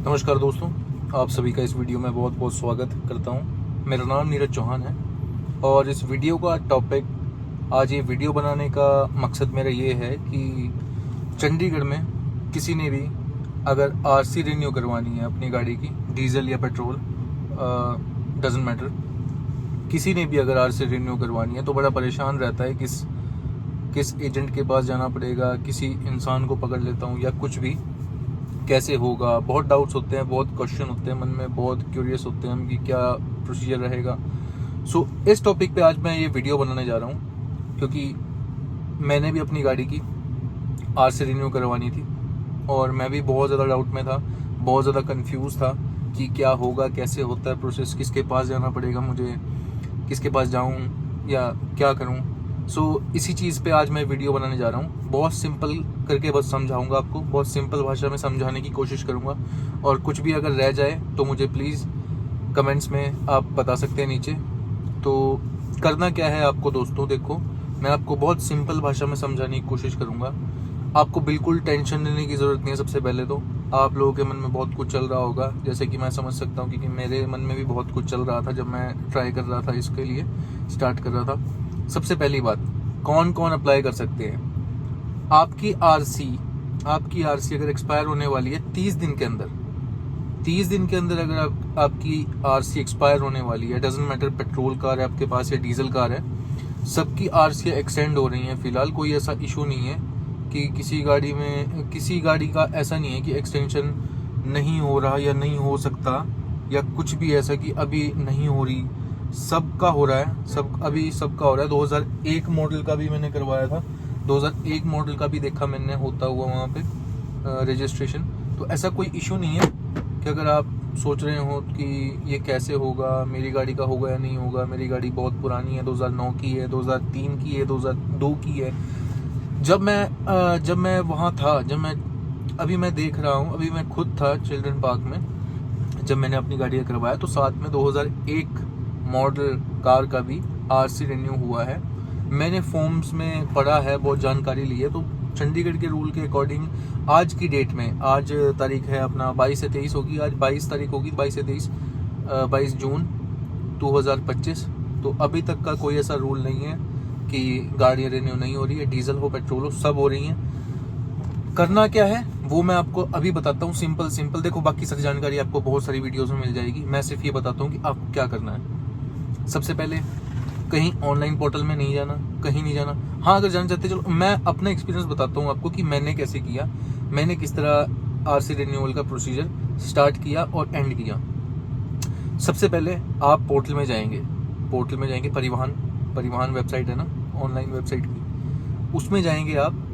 नमस्कार दोस्तों, आप सभी का इस वीडियो में बहुत बहुत स्वागत करता हूं। मेरा नाम नीरज चौहान है और इस वीडियो का टॉपिक, आज ये वीडियो बनाने का मकसद मेरा ये है कि चंडीगढ़ में किसी ने भी अगर आरसी रिन्यू करवानी है अपनी गाड़ी की, डीजल या पेट्रोल डजेंट मैटर, किसी ने भी अगर आरसी रिन्यू करवानी है तो बड़ा परेशान रहता है किस एजेंट के पास जाना पड़ेगा, किसी इंसान को पकड़ लेता हूँ या कुछ भी, कैसे होगा। बहुत डाउट्स होते हैं, बहुत क्वेश्चन होते हैं मन में, बहुत क्यूरियस होते हैं हम कि क्या प्रोसीजर रहेगा। सो इस टॉपिक पे आज मैं ये वीडियो बनाने जा रहा हूँ क्योंकि मैंने भी अपनी गाड़ी की आरसी रिन्यू करवानी थी और मैं भी बहुत ज़्यादा डाउट में था, बहुत ज़्यादा कंफ्यूज था कि क्या होगा, कैसे होता है प्रोसेस, किसके पास जाना पड़ेगा मुझे, किसके पास जाऊँ या क्या करूँ। सो इसी चीज़ पे आज मैं वीडियो बनाने जा रहा हूँ। बहुत सिंपल करके बस समझाऊंगा आपको, बहुत सिंपल भाषा में समझाने की कोशिश करूँगा और कुछ भी अगर रह जाए तो मुझे प्लीज़ कमेंट्स में आप बता सकते हैं नीचे। तो करना क्या है आपको दोस्तों, देखो मैं आपको बहुत सिंपल भाषा में समझाने की कोशिश करूँगा। आपको बिल्कुल टेंशन लेने की ज़रूरत नहीं है। सबसे पहले तो आप लोगों के मन में बहुत कुछ चल रहा होगा, जैसे कि मैं समझ सकता हूँ क्योंकि मेरे मन में भी बहुत कुछ चल रहा था जब मैं ट्राई कर रहा था, इसके लिए स्टार्ट कर रहा था। सबसे पहली बात, कौन कौन अप्लाई कर सकते हैं। आपकी आरसी अगर एक्सपायर होने वाली है 30 दिन के अंदर, 30 दिन के अंदर अगर आपकी आरसी एक्सपायर होने वाली है, डजंट मैटर पेट्रोल कार है आपके पास या डीजल कार है, सबकी आरसी एक्सटेंड हो रही हैं। फिलहाल कोई ऐसा इशू नहीं है कि किसी गाड़ी का ऐसा नहीं है कि एक्सटेंशन नहीं हो रहा या नहीं हो सकता या कुछ भी ऐसा कि अभी नहीं हो रही। सबका हो रहा है, सबका हो रहा है। 2001 मॉडल का भी मैंने करवाया था, 2001 मॉडल का भी देखा मैंने होता हुआ वहाँ पे रजिस्ट्रेशन। तो ऐसा कोई इशू नहीं है कि अगर आप सोच रहे हो कि ये कैसे होगा, मेरी गाड़ी का होगा या नहीं होगा। मेरी गाड़ी बहुत पुरानी है, 2009 की है, 2003 की है, 2002 की है। जब मैं वहाँ था, अभी मैं देख रहा हूँ, अभी मैं खुद था चिल्ड्रन पार्क में जब मैंने अपनी गाड़ी का करवाया, तो साथ में 2001 मॉडल कार का भी आरसी रिन्यू हुआ है। मैंने फॉर्म्स में पढ़ा है, बहुत जानकारी ली है। तो चंडीगढ़ के रूल के अकॉर्डिंग आज की डेट में, आज तारीख है अपना 22 से 23 होगी, आज 22 तारीख होगी, 22 से 23, 22 जून 2025। तो अभी तक का कोई ऐसा रूल नहीं है कि गाड़ियाँ रिन्यू नहीं हो रही है, डीजल हो पेट्रोल हो सब हो रही हैं। करना क्या है वो मैं आपको अभी बताता हूँ, सिंपल। देखो बाकी सारी जानकारी आपको बहुत सारी वीडियोस में मिल जाएगी, मैं सिर्फ ये बताता हूँ कि आपको क्या करना है। सबसे पहले कहीं ऑनलाइन पोर्टल में नहीं जाना, कहीं नहीं जाना। हाँ अगर जाना चाहते चलो मैं अपना एक्सपीरियंस बताता हूँ आपको कि मैंने कैसे किया, मैंने किस तरह आरसी रिन्यूअल का प्रोसीजर स्टार्ट किया और एंड किया। सबसे पहले आप पोर्टल में जाएंगे, परिवहन वेबसाइट है ना, ऑनलाइन वेबसाइट की, उसमें जाएंगे आप।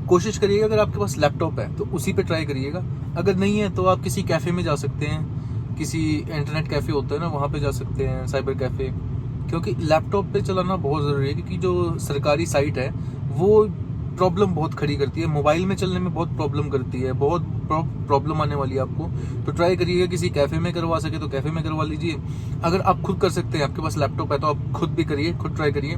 कोशिश करिएगा अगर आपके पास लैपटॉप है तो उसी पे ट्राई करिएगा, अगर नहीं है तो आप किसी कैफ़े में जा सकते हैं, किसी इंटरनेट कैफ़े होता है ना वहाँ पे जा सकते हैं, साइबर कैफ़े। क्योंकि लैपटॉप पे चलाना बहुत ज़रूरी है क्योंकि जो सरकारी साइट है वो प्रॉब्लम बहुत खड़ी करती है, मोबाइल में चलने में बहुत प्रॉब्लम करती है, बहुत प्रॉब्लम आने वाली है आपको। तो ट्राई करिएगा किसी कैफ़े में करवा सके तो कैफ़े में करवा लीजिए। अगर आप खुद कर सकते हैं, आपके पास लैपटॉप है तो आप खुद भी करिए, खुद ट्राई करिए,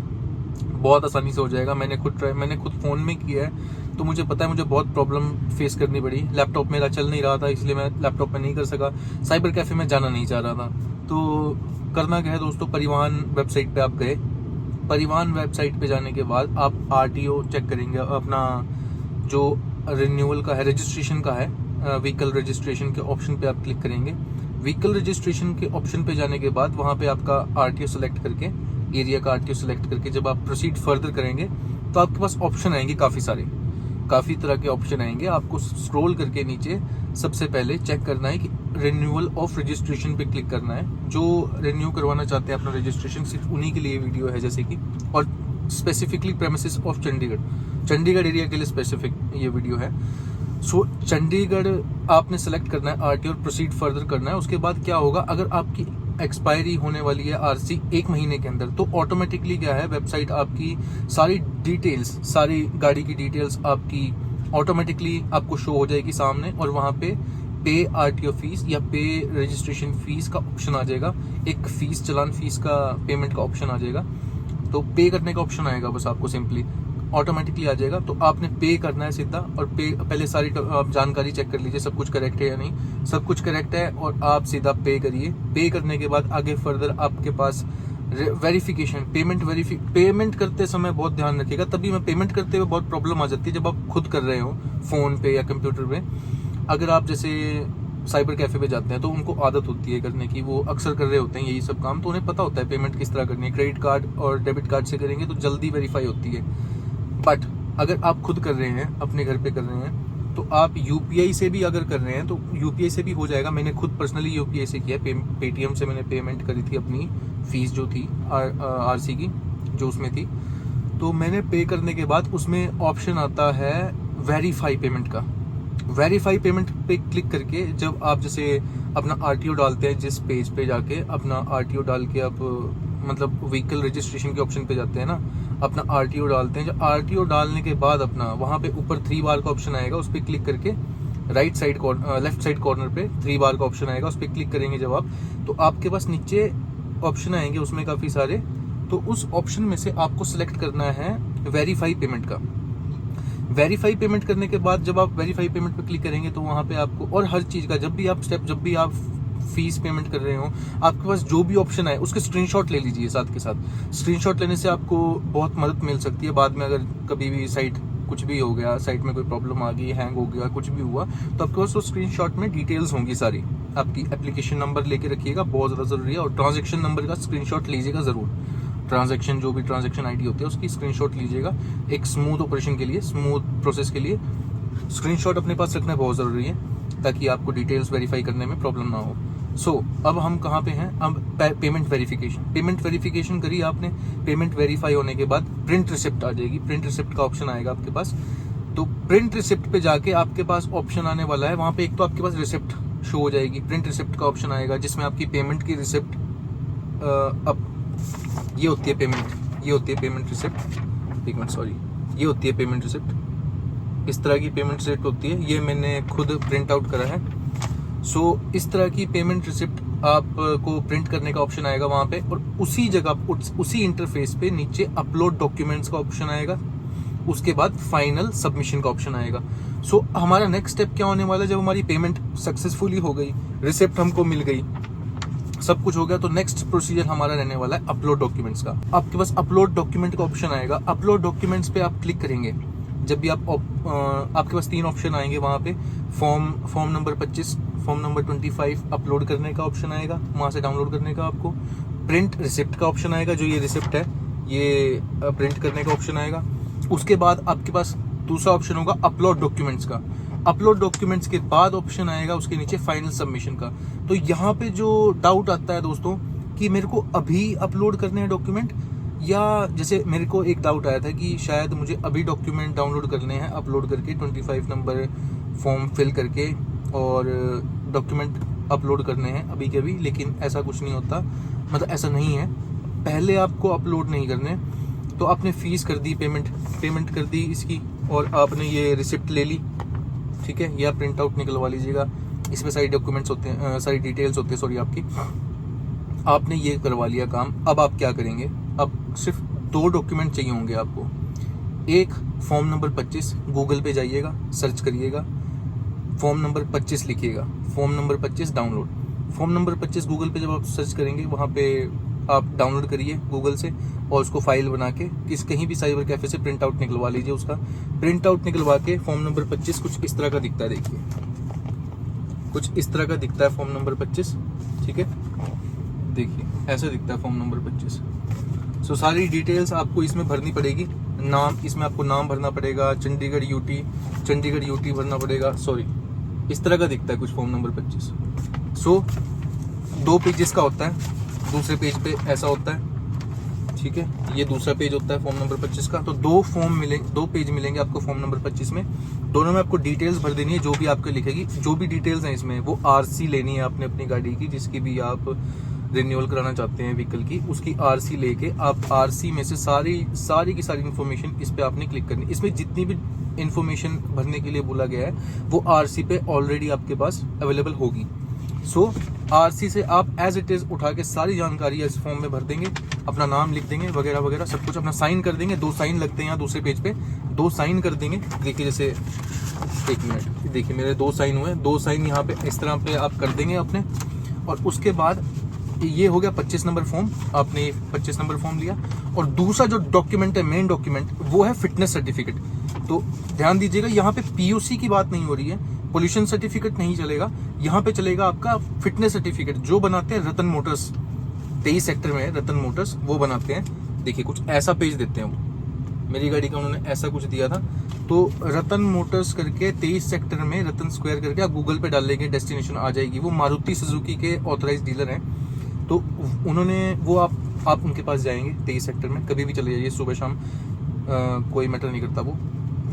बहुत आसानी से हो जाएगा। मैंने खुद फ़ोन में किया है तो मुझे पता है, मुझे बहुत प्रॉब्लम फेस करनी पड़ी। लैपटॉप मेरा चल नहीं रहा था इसलिए मैं लैपटॉप में नहीं कर सका, साइबर कैफ़े में जाना नहीं चाह रहा था। तो करना क्या है दोस्तों, परिवहन वेबसाइट पे आप गए, परिवहन वेबसाइट पे जाने के बाद आप आरटीओ चेक करेंगे, अपना जो रिन्यूअल का है, रजिस्ट्रेशन का है, व्हीकल रजिस्ट्रेशन के ऑप्शन पे आप क्लिक करेंगे। व्हीकल रजिस्ट्रेशन के ऑप्शन पे जाने के बाद वहाँ पे आपका आरटीओ सेलेक्ट करके, एरिया का आरटीओ सेलेक्ट करके जब आप प्रोसीड फर्दर करेंगे तो आपके पास ऑप्शन आएंगे, काफ़ी तरह के ऑप्शन आएंगे। आपको स्क्रॉल करके नीचे सबसे पहले चेक करना है कि रिन्यूअल ऑफ रजिस्ट्रेशन पे क्लिक करना है। जो रिन्यू करवाना चाहते हैं अपना रजिस्ट्रेशन, सिर्फ उन्हीं के लिए वीडियो है, जैसे कि, और specifically premises of Chandigarh area के लिए स्पेसिफिक ये वीडियो है। सो चंडीगढ़ आपने सेलेक्ट करना है आरटीओ और प्रोसीड फर्दर करना है। उसके बाद क्या होगा, अगर आपकी एक्सपायरी होने वाली है आरसी 1 महीने के अंदर, तो ऑटोमेटिकली क्या है, वेबसाइट आपकी सारी डिटेल्स, सारी गाड़ी की डिटेल्स आपकी ऑटोमेटिकली आपको शो हो जाएगी सामने, और वहाँ पे पे आरटीओ फीस या पे रजिस्ट्रेशन फीस का ऑप्शन आ जाएगा। एक फीस, चलान फीस का पेमेंट का ऑप्शन आ जाएगा। तो पे करने का ऑप्शन आएगा बस आपको सिंपली। ऑटोमेटिकली आ जाएगा। तो आपने पे करना है सीधा, और पे पहले सारी आप जानकारी चेक कर लीजिए सब कुछ करेक्ट है या नहीं। सब कुछ करेक्ट है और आप सीधा पे करिए। पे करने के बाद आगे फर्दर आपके पास वेरिफिकेशन, पेमेंट करते समय बहुत ध्यान रखिएगा। तभी मैं पेमेंट करते हुए बहुत प्रॉब्लम आ जाती है जब आप खुद कर रहे हो फ़ोन पे या कंप्यूटर पे। अगर आप जैसे साइबर कैफ़े पे जाते हैं तो उनको आदत होती है करने की, वो अक्सर कर रहे होते हैं यही सब काम, तो उन्हें पता होता है पेमेंट किस तरह करनी है। क्रेडिट कार्ड और डेबिट कार्ड से करेंगे तो जल्दी वेरीफाई होती है। बट अगर आप खुद कर रहे हैं, अपने घर पे कर रहे हैं, तो आप यूपीआई से भी अगर कर रहे हैं तो यूपीआई से भी हो जाएगा। मैंने खुद पर्सनली यूपीआई से किया, पेटीएम से मैंने पेमेंट करी थी अपनी फ़ीस जो थी आरसी की, जो उसमें थी। तो मैंने पे करने के बाद उसमें ऑप्शन आता है वेरीफाई पेमेंट का। वेरीफाई पेमेंट पे क्लिक करके जब आप जैसे अपना आरटीओ डालते हैं, जिस पेज पे जाके अपना आरटीओ डाल के आप मतलब व्हीकल रजिस्ट्रेशन के ऑप्शन पे जाते हैं ना, अपना आरटीओ डालते हैं। जब आरटीओ डालने के बाद अपना वहाँ पे ऊपर 3 बार का ऑप्शन आएगा, उस पर क्लिक करके लेफ्ट साइड कॉर्नर पे 3 बार का ऑप्शन आएगा, उस पर क्लिक करेंगे जब आप, तो आपके पास नीचे ऑप्शन आएंगे उसमें काफ़ी सारे। तो उस ऑप्शन में से आपको सिलेक्ट करना है वेरीफाई पेमेंट का। वेरीफाई पेमेंट करने के बाद जब आप वेरीफाई पेमेंट पे क्लिक करेंगे तो वहाँ पे आपको, और हर चीज़ का जब भी आप फीस पेमेंट कर रहे हो, आपके पास जो भी ऑप्शन है उसके स्क्रीनशॉट ले लीजिए साथ के साथ। स्क्रीनशॉट लेने से आपको बहुत मदद मिल सकती है। बाद में अगर कभी भी साइट कुछ भी हो गया, साइट में कोई प्रॉब्लम आ गई, हैंग हो गया, कुछ भी हुआ, तो आपके पास वो स्क्रीनशॉट में डिटेल्स होंगी सारी। आपकी एप्लीकेशन नंबर लेके रखिएगा, बहुत ज़्यादा ज़रूरी है, और ट्रांजेक्शन नंबर का स्क्रीनशॉट लीजिएगा ज़रूर। ट्रांजैक्शन जो भी ट्रांजैक्शन आईडी होती है उसकी स्क्रीनशॉट लीजिएगा। एक स्मूथ ऑपरेशन के लिए, स्मूथ प्रोसेस के लिए स्क्रीनशॉट अपने पास रखना बहुत ज़रूरी है, ताकि आपको डिटेल्स वेरीफाई करने में प्रॉब्लम ना हो। अब हम कहाँ पे हैं? अब पेमेंट वेरिफिकेशन करी आपने। पेमेंट वेरीफाई होने के बाद प्रिंट रिसिप्ट आ जाएगी, प्रिंट रिसिप्ट का ऑप्शन आएगा आपके पास। तो प्रिंट रिसिप्ट पे जाके आपके पास ऑप्शन आने वाला है, वहाँ पे एक तो आपके पास रिसिप्ट शो हो जाएगी, प्रिंट रिसिप्ट का ऑप्शन आएगा जिसमें आपकी पेमेंट की रिसिप्ट ये होती है पेमेंट रिसिप्ट। एक मिनट, सॉरी, ये होती है पेमेंट रिसिप्ट। इस तरह की पेमेंट रिसिप्ट होती है, ये मैंने खुद प्रिंट आउट करा है। इस तरह की पेमेंट रिसिप्ट आपको प्रिंट करने का ऑप्शन आएगा वहाँ पे, और उसी जगह उसी इंटरफेस पे नीचे अपलोड डॉक्यूमेंट्स का ऑप्शन आएगा। उसके बाद फाइनल सबमिशन का ऑप्शन आएगा। हमारा नेक्स्ट स्टेप क्या होने वाला है? जब हमारी पेमेंट सक्सेसफुली हो गई, रिसिप्ट हमको मिल गई, सब कुछ हो गया, तो नेक्स्ट प्रोसीजर हमारा रहने वाला है अपलोड डॉक्यूमेंट्स का। आपके पास अपलोड डॉक्यूमेंट का ऑप्शन आएगा। अपलोड डॉक्यूमेंट्स पे आप क्लिक करेंगे, जब भी आपके पास 3 ऑप्शन आएंगे वहाँ पे। Form number 25, form number 25 upload करने का ऑप्शन आएगा, वहाँ से डाउनलोड करने का आपको। प्रिंट रिसिप्ट का ऑप्शन आएगा, जो ये रिसिप्ट है ये प्रिंट करने का ऑप्शन आएगा। उसके बाद आपके पास दूसरा ऑप्शन होगा अपलोड डॉक्यूमेंट्स का। अपलोड डॉक्यूमेंट्स के बाद ऑप्शन आएगा उसके नीचे फाइनल सबमिशन का। तो यहाँ पे जो डाउट आता है दोस्तों कि मेरे को अभी अपलोड करने हैं डॉक्यूमेंट, या जैसे मेरे को एक डाउट आया था कि शायद मुझे अभी डॉक्यूमेंट डाउनलोड करने हैं, अपलोड करके 25 नंबर फॉर्म फिल करके और डॉक्यूमेंट अपलोड करने हैं अभी के अभी। लेकिन ऐसा कुछ नहीं होता, मतलब ऐसा नहीं है। पहले आपको अपलोड नहीं करने, तो आपने फीस कर दी, पेमेंट कर दी इसकी, और आपने ये रिसिप्ट ले ली, ठीक है, या प्रिंट आउट निकलवा लीजिएगा। इसमें सारी डॉक्यूमेंट्स होते हैं, सारी डिटेल्स होती है, सॉरी आपकी। आपने ये करवा लिया काम। अब आप क्या करेंगे? अब सिर्फ 2 डॉक्यूमेंट चाहिए होंगे आपको। एक फॉर्म नंबर 25, गूगल पे जाइएगा, सर्च करिएगा, फॉर्म नंबर 25 लिखिएगा, form number 25 download. Form number 25 Google पे जब आप सर्च करेंगे, वहाँ पे आप डाउनलोड करिए गूगल से, और उसको फाइल बना के कहीं भी साइबर कैफे से प्रिंट आउट निकलवा लीजिए। उसका प्रिंट आउट निकलवा के फॉर्म नंबर 25 कुछ इस तरह का दिखता है, देखिए कुछ इस तरह का दिखता है फॉर्म नंबर 25, ठीक है, देखिए ऐसे दिखता है फॉर्म नंबर 25। सारी डिटेल्स आपको इसमें भरनी पड़ेगी। नाम, इसमें आपको नाम भरना पड़ेगा, चंडीगढ़ यूटी भरना पड़ेगा, सॉरी इस तरह का दिखता है कुछ फॉर्म नंबर 25। 2 पेजेस का होता है, दूसरे पेज पे ऐसा होता है, ठीक है, ये दूसरा पेज होता है फॉर्म नंबर 25 का। तो 2 पेज मिलेंगे आपको फॉर्म नंबर 25 में। दोनों में आपको डिटेल्स भर देनी है, जो भी आपके लिखेगी, जो भी डिटेल्स हैं इसमें, वो आरसी लेनी है आपने अपनी गाड़ी की, जिसकी भी आप रिन्यूअल कराना चाहते हैं व्हीकल की, उसकी आरसी लेके आप आरसी में से सारी की सारी इन्फॉर्मेशन इस पे आपने क्लिक करनी। इसमें जितनी भी इन्फॉर्मेशन भरने के लिए बोला गया है वो आरसी पे ऑलरेडी आपके पास अवेलेबल होगी। आरसी से आप एज इट इज उठा के सारी जानकारी इस फॉर्म में भर देंगे। अपना नाम लिख देंगे वगैरह वगैरह सब कुछ, अपना साइन कर देंगे। 2 साइन लगते हैं यहाँ दूसरे पेज पे, 2 साइन कर देंगे। देखिए जैसे 1 मिनट, देखिए मेरे 2 साइन हुए, 2 साइन यहाँ पे इस तरह पे आप कर देंगे अपने। और उसके बाद ये हो गया 25 नंबर फॉर्म, आपने 25 नंबर फॉर्म लिया। और दूसरा जो डॉक्यूमेंट है, मेन डॉक्यूमेंट, वो है फिटनेस सर्टिफिकेट। तो ध्यान दीजिएगा, यहाँ पे पीयूसी की बात नहीं हो रही है, पोल्यूशन सर्टिफिकेट नहीं चलेगा, यहाँ पे चलेगा आपका फिटनेस सर्टिफिकेट, जो बनाते हैं रतन मोटर्स, 23 सेक्टर में रतन मोटर्स, वो बनाते हैं। देखिए कुछ ऐसा पेज देते हैं वो, मेरी गाड़ी का उन्होंने ऐसा कुछ दिया था। तो रतन मोटर्स करके 23 सेक्टर में रतन स्क्वायर करके आप गूगल पे डाल लेंगे, डेस्टिनेशन आ जाएगी। वो मारुति सुजुकी के ऑथराइज डीलर हैं। तो उन्होंने वो आप उनके पास जाएंगे 23 सेक्टर में, कभी भी चले जाइए, सुबह शाम कोई मैटर नहीं करता, वो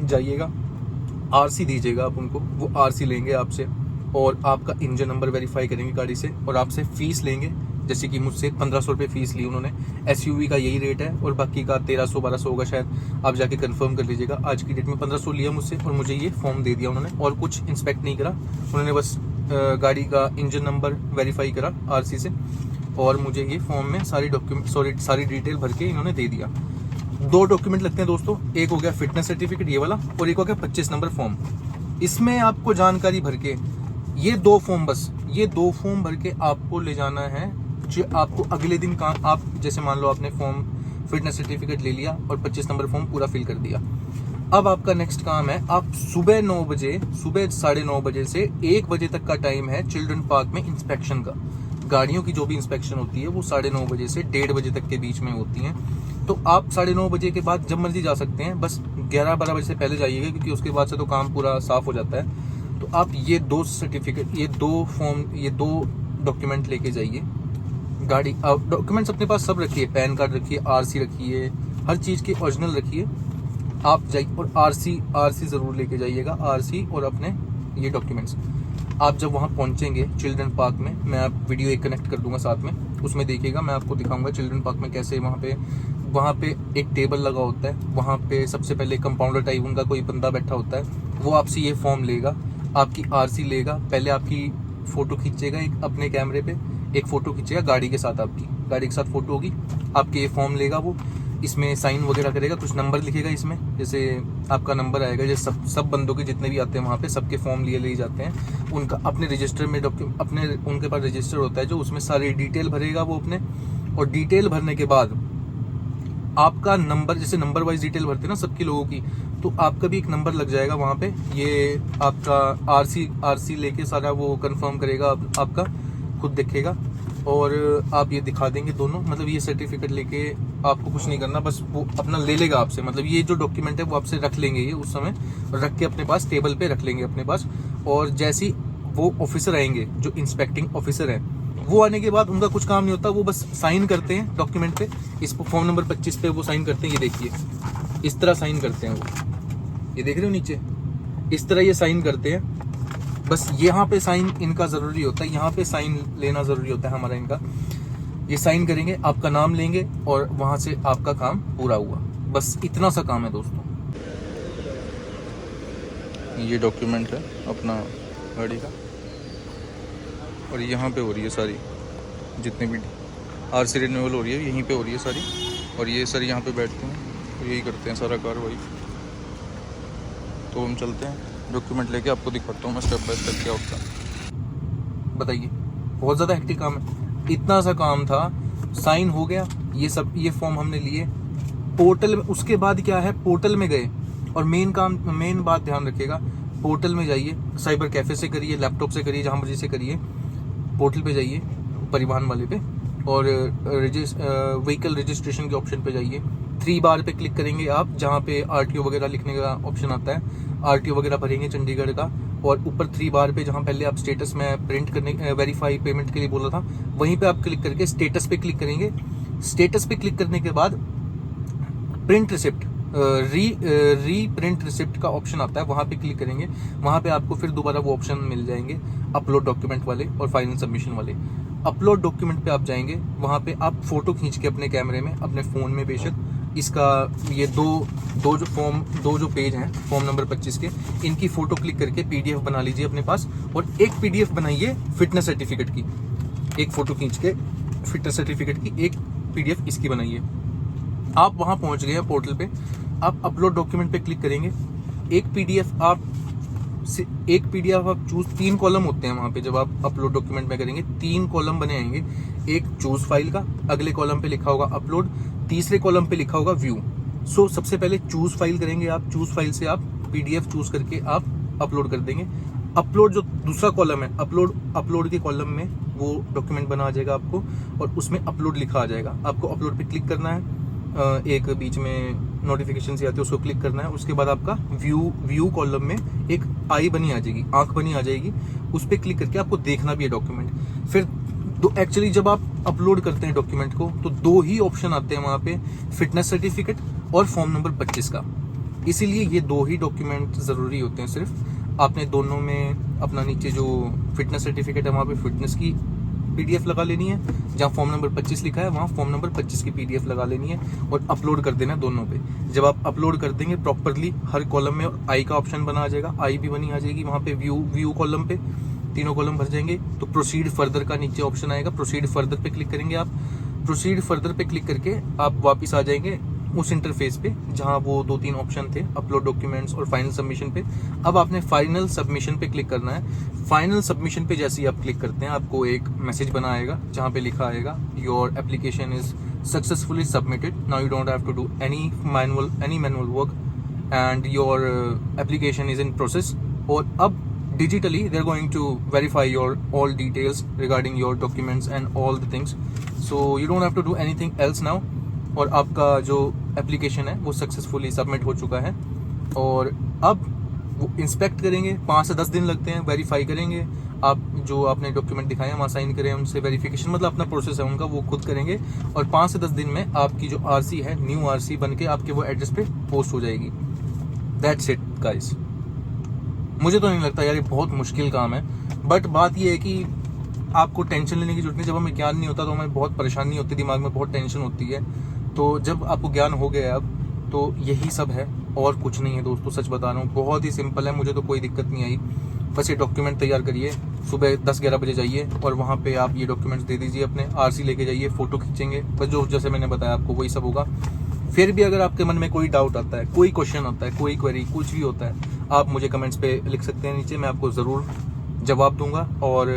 जाइएगा, आरसी दीजिएगा आप उनको, वो आरसी लेंगे आपसे और आपका इंजन नंबर वेरीफाई करेंगे गाड़ी से, और आपसे फीस लेंगे। जैसे कि मुझसे 1500 रुपये फीस ली उन्होंने, एसयूवी का यही रेट है, और बाकी का 1300-1200 होगा शायद, आप जाके कंफर्म कर लीजिएगा। आज की डेट में 1500 लिया मुझसे, और मुझे ये फॉर्म दे दिया उन्होंने, और कुछ इंस्पेक्ट नहीं करा उन्होंने, बस गाड़ी का इंजन नंबर वेरीफाई करा आरसी से, और मुझे ये फॉर्म में सारी डिटेल भर के इन्होंने दे दिया। 2 डॉक्यूमेंट लगते हैं दोस्तों, एक हो गया फिटनेस सर्टिफिकेट ये वाला, और एक हो गया 25 नंबर फॉर्म। इसमें आपको जानकारी भर के ये 2 फॉर्म, बस ये 2 फॉर्म भर के आपको ले जाना है, जो आपको अगले दिन काम, आप जैसे मान लो आपने फॉर्म फिटनेस सर्टिफिकेट ले लिया और 25 नंबर फॉर्म पूरा फिल कर दिया। अब आपका नेक्स्ट काम है, आप सुबह 9 बजे, सुबह 9:30 बजे से 1 बजे तक का टाइम है चिल्ड्रन पार्क में इंस्पेक्शन का। गाड़ियों की जो भी इंस्पेक्शन होती है वो 9:30 बजे से 1:30 बजे तक के बीच में होती है। तो आप 9:30 बजे के बाद जब मर्जी जा सकते हैं, बस 11-12 बजे से पहले जाइएगा, क्योंकि उसके बाद से तो काम पूरा साफ हो जाता है। तो आप ये 2 सर्टिफिकेट, ये 2 फॉर्म, ये 2 डॉक्यूमेंट लेके जाइए। गाड़ी डॉक्यूमेंट्स अपने पास सब रखिए, पैन कार्ड रखिए, आरसी रखिए, हर चीज़ के ओरिजिनल रखिए। आप जाइए, और आरसी ज़रूर लेके जाइएगा, आरसी और अपने ये डॉक्यूमेंट्स। आप जब वहाँ पहुँचेंगे चिल्ड्रन पार्क में, मैं आप वीडियो एक कनेक्ट कर दूंगा साथ में, उसमें देखिएगा, मैं आपको दिखाऊंगा चिल्ड्रन पार्क में कैसे वहाँ पे एक टेबल लगा होता है। वहाँ पे सबसे पहले कंपाउंडर टाइप उनका कोई बंदा बैठा होता है, वो आपसे ये फॉर्म लेगा, आपकी आरसी लेगा, पहले आपकी फ़ोटो खींचेगा, एक अपने कैमरे पे एक फ़ोटो खींचेगा गाड़ी के साथ, आपकी गाड़ी के साथ फ़ोटो होगी, आपके ये फॉर्म लेगा, वो इसमें साइन वगैरह करेगा, कुछ नंबर लिखेगा इसमें, जैसे आपका नंबर आएगा, जैसे सब बंदों के जितने भी आते हैं वहाँ पे सबके फॉर्म ले जाते हैं, उनका अपने रजिस्टर में उनके पास रजिस्टर होता है जो, उसमें सारी डिटेल भरेगा वो अपने। और डिटेल भरने के बाद आपका नंबर, जैसे नंबर वाइज डिटेल भरते हैं ना सबकी लोगों की, तो आपका भी एक नंबर लग जाएगा वहाँ पे। ये आपका आरसी लेके सारा वो कंफर्म करेगा, आपका खुद देखेगा, और आप ये दिखा देंगे दोनों, मतलब ये सर्टिफिकेट लेके आपको कुछ नहीं करना, बस वो अपना ले लेगा आपसे, मतलब ये जो डॉक्यूमेंट है वो आपसे रख लेंगे, ये उस समय रख के अपने पास टेबल पे रख लेंगे अपने पास। और जैसे ही वो ऑफिसर आएंगे, जो इंस्पेक्टिंग ऑफिसर है, वो आने के बाद उनका कुछ काम नहीं होता, वो बस साइन करते हैं डॉक्यूमेंट पे, इस फॉर्म नंबर 25 पे वो साइन करते हैं। ये देखिए इस तरह साइन करते हैं वो, ये देख रहे हो नीचे, इस तरह ये साइन करते हैं। बस यहाँ पे साइन इनका ज़रूरी होता है, यहाँ पे साइन लेना ज़रूरी होता है हमारा इनका। ये साइन करेंगे, आपका नाम लेंगे, और वहाँ से आपका काम पूरा हुआ। बस इतना सा काम है दोस्तों। ये डॉक्यूमेंट है अपना गाड़ी का, और यहाँ पे हो रही है सारी, जितने भी आरसी रिन्यूअल हो रही है यहीं पे हो रही है सारी। और ये सर यहाँ पे बैठते हैं और यही करते हैं सारा कार्रवाई। तो हम चलते हैं, डॉक्यूमेंट लेके आपको दिखाता हूँ मैं स्टेप बाय स्टेप क्या होता है। बताइए, बहुत ज़्यादा हेक्टिक काम है, इतना सा काम था, साइन हो गया, ये फॉर्म हमने लिए पोर्टल में। उसके बाद क्या है, पोर्टल में गए, और मेन बात ध्यान रखिएगा, पोर्टल में जाइए, साइबर कैफे से करिए, लैपटॉप से करिए, जहाँ मर्जी से करिए, पोर्टल पे जाइए परिवहन वाले पे, और व्हीकल रजिस्ट्रेशन के ऑप्शन पे जाइए। 3 बार पे क्लिक करेंगे आप, जहाँ पे आरटीओ वगैरह लिखने का ऑप्शन आता है, आरटीओ वगैरह भरेंगे चंडीगढ़ का। और ऊपर 3 बार पे, जहाँ पहले आप स्टेटस में प्रिंट करने, वेरीफाई पेमेंट के लिए बोला था, वहीं पे आप क्लिक करके स्टेटस पे क्लिक करेंगे। स्टेटस पे क्लिक करने के बाद प्रिंट रिसिप्ट, री प्रिंट रिसिप्ट का ऑप्शन आता है, वहाँ पे क्लिक करेंगे। वहाँ पे आपको फिर दोबारा वो ऑप्शन मिल जाएंगे, अपलोड डॉक्यूमेंट वाले और फाइनल सबमिशन वाले। अपलोड डॉक्यूमेंट पे आप जाएंगे, वहाँ पे आप फोटो खींच के अपने कैमरे में, अपने फ़ोन में बेशक, इसका ये दो जो पेज हैं फॉर्म नंबर 25 के, इनकी फ़ोटो क्लिक करके PDF बना लीजिए अपने पास, और एक PDF बनाइए फिटनेस सर्टिफिकेट की, एक फ़ोटो खींच के फिटनेस सर्टिफिकेट की एक PDF इसकी बनाई है। आप वहाँ पहुँच गए हैं पोर्टल पे, आप अपलोड डॉक्यूमेंट पे क्लिक करेंगे। एक PDF आप चूज, 3 कॉलम होते हैं वहाँ पे। जब आप अपलोड डॉक्यूमेंट में करेंगे 3 कॉलम बने आएंगे। एक चूज फाइल का, अगले कॉलम पे लिखा होगा अपलोड, तीसरे कॉलम पे लिखा होगा व्यू। सो सबसे पहले चूज फाइल करेंगे आप, चूज फाइल से आप PDF चूज करके आप अपलोड कर देंगे। अपलोड जो दूसरा कॉलम है, अपलोड के कॉलम में वो डॉक्यूमेंट बना आ जाएगा आपको, और उसमें अपलोड लिखा आ जाएगा। आपको अपलोड पे क्लिक करना है, एक बीच में नोटिफिकेशन से आती है, उसको क्लिक करना है। उसके बाद आपका व्यू कॉलम में एक आई बनी आ जाएगी, आंख बनी आ जाएगी, उस पर क्लिक करके आपको देखना भी है डॉक्यूमेंट। फिर एक्चुअली जब आप अपलोड करते हैं डॉक्यूमेंट को तो 2 ही ऑप्शन आते हैं वहाँ पे, फिटनेस सर्टिफिकेट और फॉर्म नंबर 25 का। इसीलिए ये 2 ही डॉक्यूमेंट ज़रूरी होते हैं सिर्फ। आपने दोनों में अपना नीचे जो फिटनेस सर्टिफिकेट है वहाँ पे फिटनेस की PDF लगा लेनी है, जहाँ फॉर्म नंबर 25 लिखा है वहाँ फॉर्म नंबर 25 की PDF लगा लेनी है और अपलोड कर देना दोनों पे। जब आप अपलोड कर देंगे प्रॉपरली, हर कॉलम में आई का ऑप्शन बना आ जाएगा, आई भी बनी आ जाएगी वहाँ पे व्यू कॉलम पे, तीनों कॉलम भर जाएंगे। तो प्रोसीड फर्दर का नीचे ऑप्शन आएगा, प्रोसीड फर्दर पे क्लिक करेंगे आप। प्रोसीड फर्दर पे क्लिक करके आप वापस आ जाएंगे उस इंटरफेस पे जहां वो 2-3 ऑप्शन थे, अपलोड डॉक्यूमेंट्स और फाइनल सबमिशन पे। अब आपने फाइनल सबमिशन पे क्लिक करना है। फाइनल सबमिशन पे जैसे ही आप क्लिक करते हैं आपको एक मैसेज बना आएगा जहां पे लिखा आएगा your application is successfully submitted, now you don't have to do any manual work and your application is in process. और अब digitally they're going to verify your all details regarding your documents and all the things, so you don't have to do anything else now। और आपका जो application है वो successfully submit हो चुका है। और अब वो इंस्पेक्ट करेंगे, 5 से 10 दिन लगते हैं, वेरीफाई करेंगे। आप जो आपने डॉक्यूमेंट दिखाए हैं वहाँ साइन करें, उनसे वेरिफिकेशन, मतलब अपना प्रोसेस है उनका, वो खुद करेंगे। और 5 से 10 दिन में आपकी जो RC है, न्यू RC बन के आपके वो एड्रेस पे पोस्ट हो जाएगी। That's it guys. मुझे तो नहीं लगता यार ये बहुत मुश्किल काम है, बट बात ये है कि आपको टेंशन लेने की जरूरत नहीं। जब हमें ज्ञान नहीं होता तो हमें बहुत परेशानी होती है, दिमाग में बहुत टेंशन होती है। तो जब आपको ज्ञान हो गया है अब, तो यही सब है और कुछ नहीं है दोस्तों, सच बता रहा हूँ। बहुत ही सिंपल है, मुझे तो कोई दिक्कत नहीं आई। बस ये डॉक्यूमेंट तैयार करिए, सुबह 10-11 बजे जाइए और वहाँ पे आप ये डॉक्यूमेंट्स दे दीजिए, अपने RC लेके जाइए, फोटो खींचेंगे, बस जो जैसे मैंने बताया आपको वही सब होगा। फिर भी अगर आपके मन में कोई डाउट आता है, कोई क्वेश्चन होता है, कोई क्वेरी, कुछ भी होता है, आप मुझे कमेंट्स पे लिख सकते हैं नीचे, मैं आपको ज़रूर जवाब दूंगा। और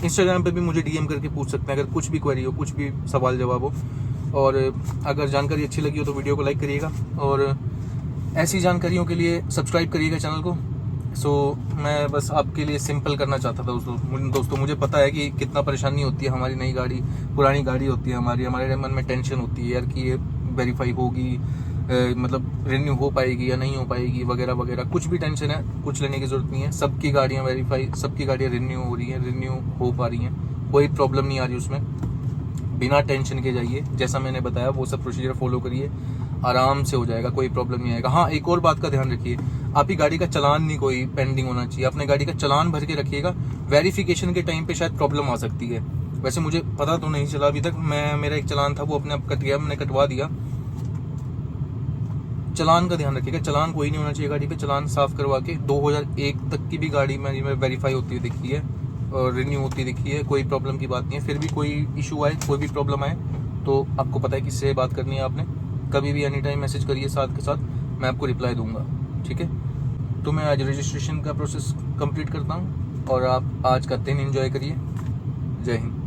इंस्टाग्राम पे भी मुझे DM करके पूछ सकते हैं अगर कुछ भी क्वेरी हो, कुछ भी सवाल जवाब हो। और अगर जानकारी अच्छी लगी हो तो वीडियो को लाइक करिएगा और ऐसी जानकारियों के लिए सब्सक्राइब करिएगा चैनल को। सो मैं बस आपके लिए सिंपल करना चाहता था दोस्तों। मुझे पता है कि कितना परेशानी होती है, हमारी नई गाड़ी, पुरानी गाड़ी होती है हमारे मन में टेंशन होती है यार कि ये वेरीफाई होगी, मतलब रिन्यू हो पाएगी या नहीं हो पाएगी, वगैरह वगैरह। कुछ भी टेंशन है, कुछ लेने की जरूरत नहीं है। सबकी गाड़ियाँ वेरीफाई, सबकी गाड़ियाँ रिन्यू हो रही हैं, रिन्यू हो पा रही हैं, कोई प्रॉब्लम नहीं आ रही उसमें। बिना टेंशन के जाइए, जैसा मैंने बताया वो सब प्रोसीजर फॉलो करिए, आराम से हो जाएगा, कोई प्रॉब्लम नहीं आएगा। हाँ, एक और बात का ध्यान रखिए, आपकी गाड़ी का चालान नहीं कोई पेंडिंग होना चाहिए, अपने गाड़ी का चालान भर के रखिएगा। वेरिफिकेशन के टाइम पे शायद प्रॉब्लम आ सकती है, वैसे मुझे पता तो नहीं चला अभी तक। मेरा एक चालान था वो अपने आप कट गया, मैंने कटवा दिया। चालान का ध्यान रखिएगा, चालान कोई नहीं होना चाहिए गाड़ी पे। चालान साफ करवा के 2001 तक की भी गाड़ी में वेरीफाई होती हुई दिखती है और रिन्यू होती दिखती है, कोई प्रॉब्लम की बात नहीं है। फिर भी कोई इशू आए, कोई भी प्रॉब्लम आए तो आपको पता है किससे बात करनी है आपने। कभी भी एनी टाइम मैसेज करिए, साथ के साथ मैं आपको रिप्लाई दूंगा, ठीक है। तो मैं आज रजिस्ट्रेशन का प्रोसेस कंप्लीट करता हूँ और आप आज का दिन एंजॉय करिए। जय हिंद।